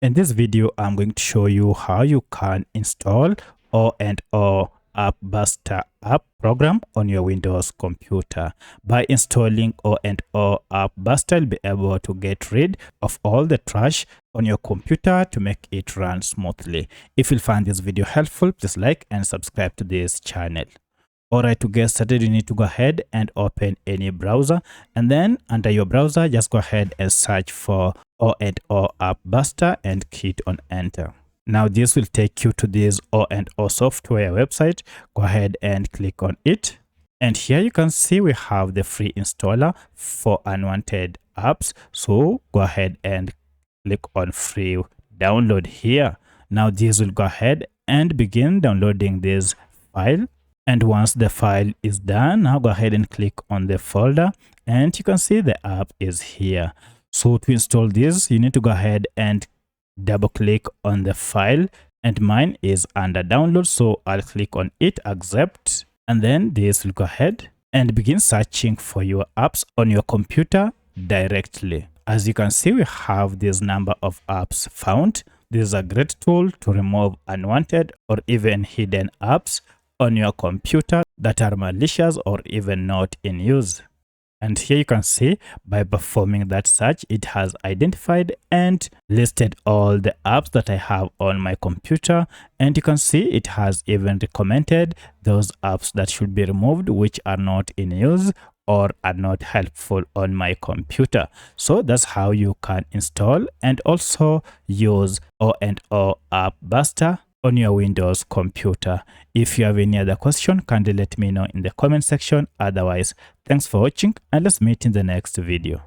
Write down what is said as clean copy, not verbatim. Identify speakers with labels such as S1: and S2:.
S1: In this video, I'm going to show you how you can install O&O AppBuster app program on your Windows computer. By installing O&O AppBuster, you'll be able to get rid of all the trash on your computer to make it run smoothly. If you find this video helpful, please like and subscribe to this channel. Alright, to get started, you need to go ahead and open any browser, and then under your browser, just go ahead and search for O&O AppBuster and hit on enter. Now this will take you to this O&O software website. Go ahead and click on it. And here you can see we have the free installer for unwanted apps. So go ahead and click on free download here. Now this will go ahead and begin downloading this file. And once the file is done, now go ahead and click on the folder, and you can see the app is here. So to install this, you need to go ahead and double click on the file, and mine is under download. So I'll click on it, accept, and then this will go ahead and begin searching for your apps on your computer directly. As you can see, we have this number of apps found. This is a great tool to remove unwanted or even hidden apps on your computer that are malicious or even not in use. And here you can see by performing that search, it has identified and listed all the apps that I have on my computer. And you can see it has even recommended those apps that should be removed, which are not in use or are not helpful on my computer. So that's how you can install and also use O&O AppBuster on your Windows computer. If you have any other question, kindly let me know in the comment section. Otherwise, thanks for watching, and let's meet in the next video.